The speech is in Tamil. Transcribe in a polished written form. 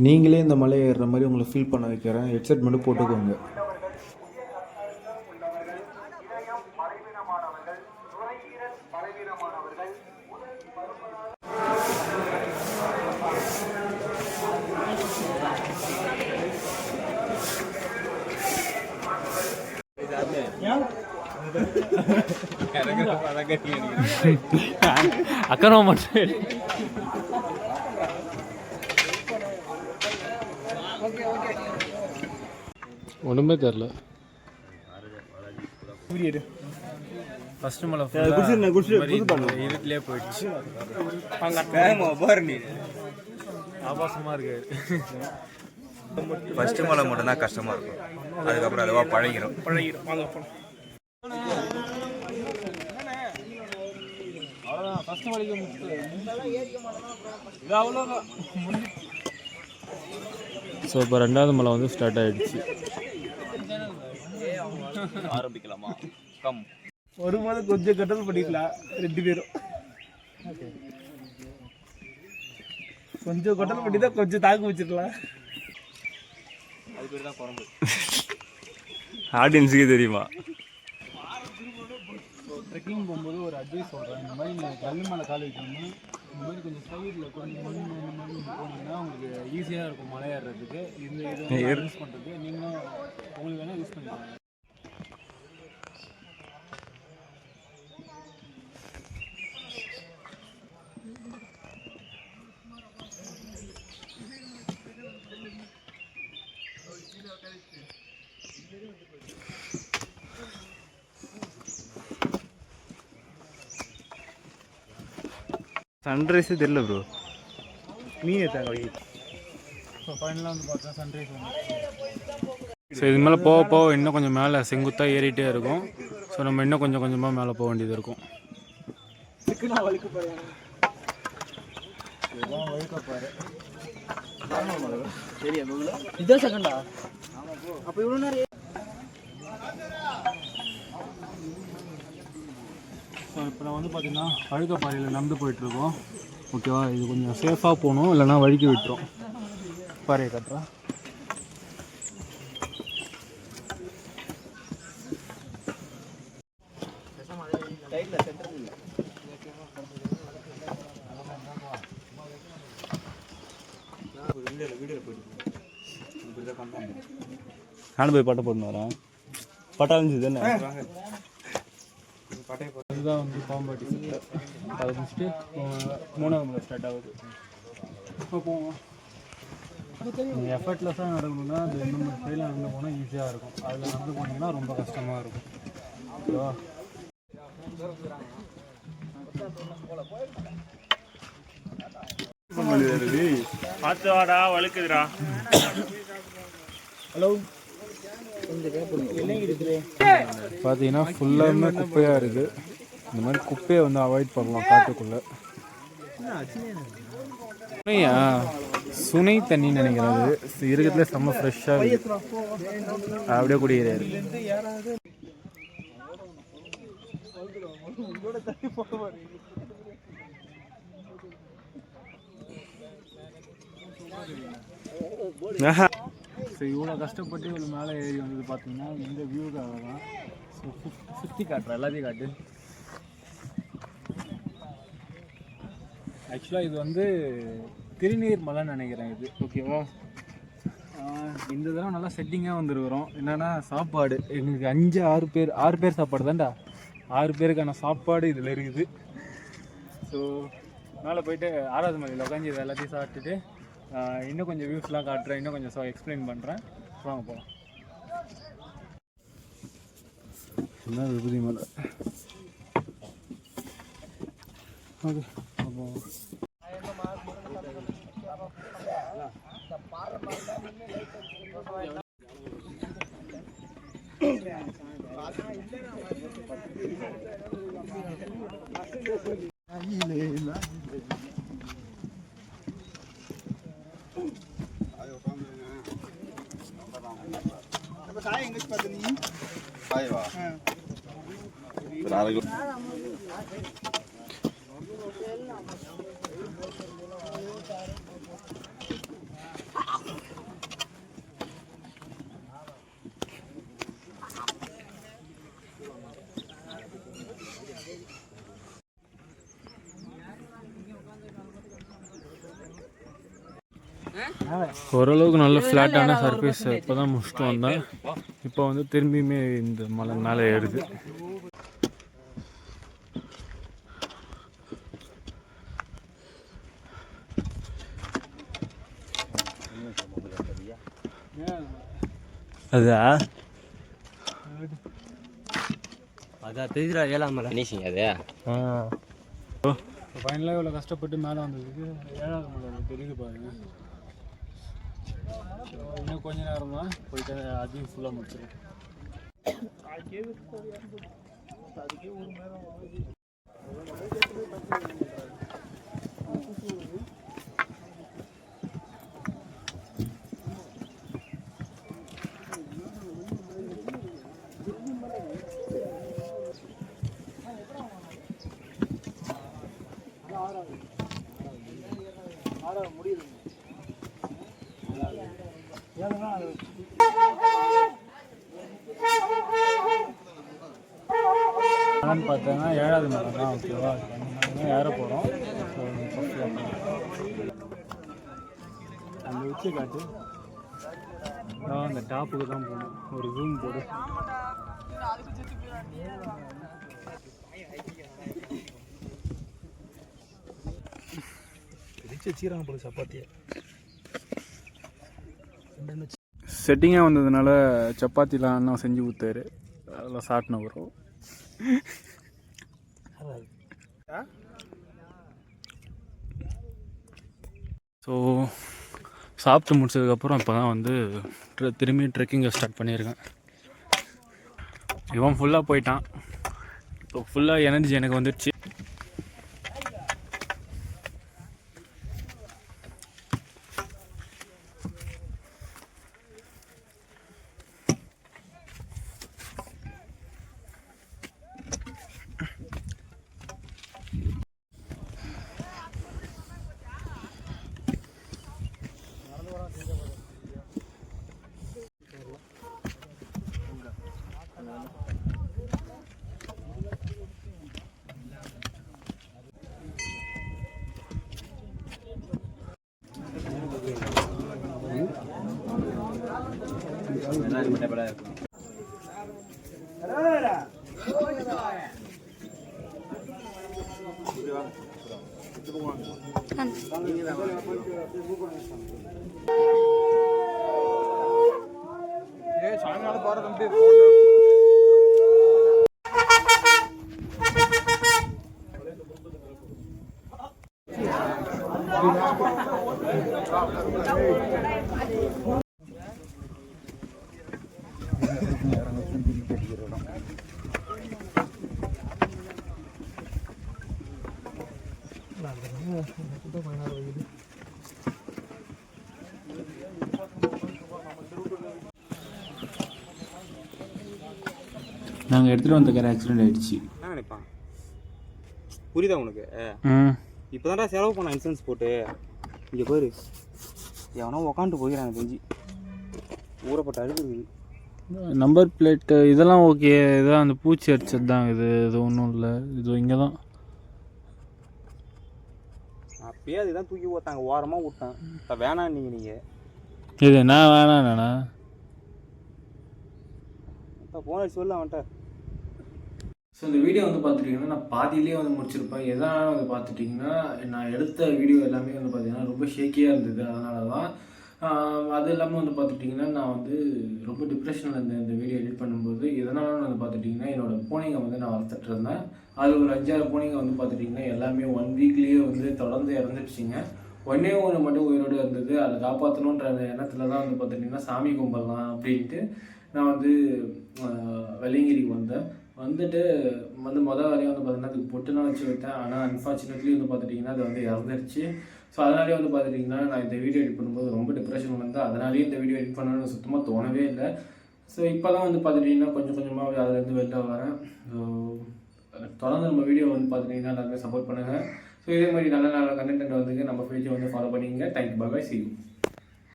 நீங்களே இந்த மலை ஏறுற மாதிரி உங்களை ஃபீல் பண்ண வைக்கிறேன். ஹெட்செட் மட்டும் போட்டுக்கோங்க. அக்கா மட்டும் ஒன்றுமே தெரில. ஃபஸ்ட்டு மலை இருட்டிலே போயிடுச்சு. ஆபாசமாக இருக்கு. ஃபஸ்ட்டு மலை மட்டும்தான் கஷ்டமாக இருக்கும், அதுக்கப்புறம் அதுவாக பழகிடும். அவ்வளோதான் ஃபஸ்ட்டு மலைக்கு இது அவ்வளோதான். ஸோ இப்போ ரெண்டாவது மலை வந்து ஸ்டார்ட் ஆகிடுச்சு. ஆரம்பிக்கலாமா? கம். வரும்போது கொஞ்சம் கட்டல் பண்ணிக்கலாம் ரெண்டு பேரும். கொஞ்சம் கட்டல் பண்ணி தான் கொஞ்சம் தாக்கு வச்சிருக்கலாம். அது பேர் தான் குழம்பு. ஆடியன்ஸுக்கு தெரியுமா? ட்ரெக்கிங் போகும்போது ஒரு அட்வைஸ் சொல்கிறேன். இந்த மாதிரி நீங்கள் கல் மேலே கால் வைக்கணும்னா இந்த மாதிரி கொஞ்சம் சைடில் கொஞ்சம் மண் போனீங்கன்னா உங்களுக்கு ஈஸியாக இருக்கும் மலை ஏறுறதுக்கு. இந்த இது யூஸ் பண்ணுறது நீங்களும் உங்களுக்கு வேணால் யூஸ் பண்ணிக்கலாம். சன்ரைஸே தெரியல ப்ரோ. மீன் ஏற்றாங்க வை. ஸோ ஃபைனலாக வந்து பார்த்தா சன்ரைஸ் வந்து. ஸோ இது மேலே போக போக இன்னும் கொஞ்சம் மேலே செங்குத்தாக ஏறிட்டே இருக்கும். ஸோ நம்ம இன்னும் கொஞ்சம் கொஞ்சமாக மேலே போக வேண்டியது இருக்கும். இதான் செகண்டா? அப்போ இவ்வளோ நேரம் ஸோ இப்போ நான் வந்து பார்த்தீங்கன்னா அழுகப்பாறையில் நடந்து போயிட்டுருக்கோம். ஓகேவா, இது கொஞ்சம் சேஃபாக போகணும், இல்லைனா வழுக்கி விட்டுரும். பாறையை கட்டுறேன். நானும் போய் பட்டை போட்டு வரேன். பட்டாளஞ்சு தானே. அதுதான் வந்து பாம்பாட்டி சிட்டை. அதை முடிச்சுட்டு மூணாவது மலை ஸ்டார்ட் ஆகுது. இப்போ போவோம். நீங்கள் எஃபர்ட்லெஸ்ஸாக நடக்கணும்னா அது இன்னும் சைடில் நடந்து போனால் ஈஸியாக இருக்கும். அதில் நடந்து போனீங்கன்னா ரொம்ப கஷ்டமாக இருக்கும். ஓகேவா? பார்த்து வாடா, வழுக்குதுடா. ஹலோ பார்த்தீங்கன்னா ஃபுல்லாமே குப்பையாக இருக்குது. இந்த மாதிரி குப்பையை வந்து அவாய்ட் பண்ணலாம் காட்டுக்குள்ளே. சுனையா சுனை தண்ணின்னு நினைக்கிறேன். அது இருக்கிறதுல செம்ம ஃப்ரெஷ்ஷாக இருக்குது. அப்படியே குடிக்கிறாரு. ஸோ இவ்வளோ கஷ்டப்பட்டு இவ்வளோ மேலே ஏறி வந்தது பார்த்தீங்கன்னா இந்த வியூக்காக தான். ஸோ சுற்றி காட்டுறேன், எல்லாத்தையும் காட்டு. ஆக்சுவலாக இது வந்து திருநீர் மலைன்னு நினைக்கிறேன் இது. ஓகேவா, இந்த தடவை நல்லா செட்டிங்காக வந்துருக்குறோம். என்னென்னா சாப்பாடு எங்களுக்கு 6 பேர் சாப்பாடு தான்டா. 6 பேருக்கான சாப்பாடு இதில் இருக்குது. ஸோ மேலே போயிட்டு 6வது மலையில் உட்காந்து இதை எல்லாத்தையும் சாப்பிட்டுட்டு இன்னும் கொஞ்சம் வியூஸ்லாம் காட்டுறேன், இன்னும் கொஞ்சம் எக்ஸ்பிளைன் பண்ணுறேன். வாங்க போகலாம். என்ன விபூதி மலை. ஓகே அப்போ காய் எங்க பார்த்து நீ காயவா? நாளைக்கு ஓரளவுக்கு நல்ல ஃப்ளாட்டான சர்ஃபேஸ் இப்போ தான் முடிச்சுட்டு வந்தேன். இப்போ வந்து திரும்பியுமே இந்த மலை மேலே ஏறுது. அதான் தெரியுதுடா 7ஆம் மலை நீசிங்க அது. ஃபைனலாக இவ்வளோ கஷ்டப்பட்டு மேலே வந்ததுக்கு 7ஆவது மலை தெரியுது பாருங்க. இன்னும் கொஞ்ச நேரம் தான் போயிட்டு அதையும் ஃபுல்லாக முடிச்சிடும். என்னன்னு பார்த்தோன்னா 7ஆவது மலை தான். ஓகேவா, ஏற போகிறோம். அந்த உச்சி காட்டு அந்த டாப்புக்கு தான் போகணும். ஒரு ரூம் போடு. செட்டிங்காக வந்ததுனால சப்பாத்திலாம் அண்ணா செஞ்சு கொடுத்தாரு. அதெல்லாம் சாட்டின வரும். ஸோ சாப்பிட்டு முடிச்சதுக்கப்புறம் இப்போ தான் வந்து திரும்பி ட்ரெக்கிங்கை ஸ்டார்ட் பண்ணியிருக்கேன். இவன் ஃபுல்லாக போயிட்டான். இப்போ ஃபுல்லாக எனர்ஜி எனக்கு வந்துடுச்சு. சாயங்காலம் போகிற தம்பி நாங்கள் எடுத்துகிட்டு வந்த கார் ஆக்சிடென்ட் ஆகிடுச்சு. என்ன நினைப்பான் புரியுதா உனக்கு? இப்போ தான்டா செலவு பண்ண இன்சூரன்ஸ் போட்டு. இங்கே போயிரு எவனோ உக்காந்துட்டு போயிடறாங்க தெரிஞ்சு ஊறப்பட்ட அழுகு இருக்குது. நம்பர் பிளேட்டு இதெல்லாம் ஓகே. இதான் அந்த பூச்சி அடிச்சது தான். இது ஒன்றும் இல்லை. இது இங்கே தான் அப்பயே அதுதான் தூக்கி ஓட்டாங்க. ஓரமாக விட்டான். இப்போ வேணாம் நீங்கள் இது நான் வேணாண்ணா போன சொல்லு அவன்கிட்ட. ஸோ இந்த வீடியோ வந்து பார்த்துட்டிங்கன்னா நான் பாதியிலே வந்து முடிச்சிருப்பேன். எதனால் வந்து பார்த்துட்டிங்கன்னா நான் எடுத்த வீடியோ எல்லாமே வந்து பார்த்திங்கன்னா ரொம்ப ஷேக்கியாக இருந்தது. அதனால தான் அது இல்லாமல் வந்து பார்த்துட்டிங்கன்னா நான் வந்து ரொம்ப டிப்ரெஷனில் இருந்தேன் இந்த வீடியோ எடிட் பண்ணும்போது. இதனால வந்து பார்த்துட்டிங்கன்னா என்னோடய பூனைங்க வந்து நான் வளர்த்துட்டு இருந்தேன். அது ஒரு 5-6 பூனைங்க வந்து பார்த்துட்டிங்கன்னா எல்லாமே 1 வீக்லேயே வந்து தொடர்ந்து இறந்துடுச்சிங்க. ஒன்றே ஒன்று மட்டும் உயிரோடு இருந்தது. அதை காப்பாற்றணுன்ற அந்த எண்ணத்தில் தான் வந்து பார்த்துட்டிங்கன்னா சாமி கும்பிடலாம் அப்படின்ட்டு நான் வந்து வெள்ளியங்கிரிக்கு வந்துட்டு மொதல் வரையும் வந்து பார்த்திங்கன்னா அதுக்கு பொட்டுலாம் வச்சு விட்டேன். ஆனால் அன்ஃபார்ச்சுனேட்லி வந்து பார்த்துட்டிங்கன்னா அது வந்து இறந்துருச்சு. ஸோ அதனாலே வந்து பார்த்துட்டிங்கன்னா நான் இந்த வீடியோ எடிட் பண்ணும்போது ரொம்ப டிப்ரெஷன் வந்து அதனாலேயே இந்த வீடியோ எடிட் பண்ணணும்னு சுத்தமாக தோணவே இல்லை. ஸோ இப்போ தான் வந்து பார்த்துட்டிங்கன்னா கொஞ்சம் கொஞ்சமாக அதுலேருந்து வெளில வரேன். ஸோ தொடர்ந்து நம்ம வீடியோ வந்து பார்த்துட்டிங்கன்னா எல்லாருமே சப்போர்ட் பண்ணுங்கள். ஸோ இதே மாதிரி நல்ல நல்ல கண்டென்ட் வந்து நம்ம பேஜை வந்து ஃபாலோ பண்ணிக்கங்க. Thank you, bye, see you.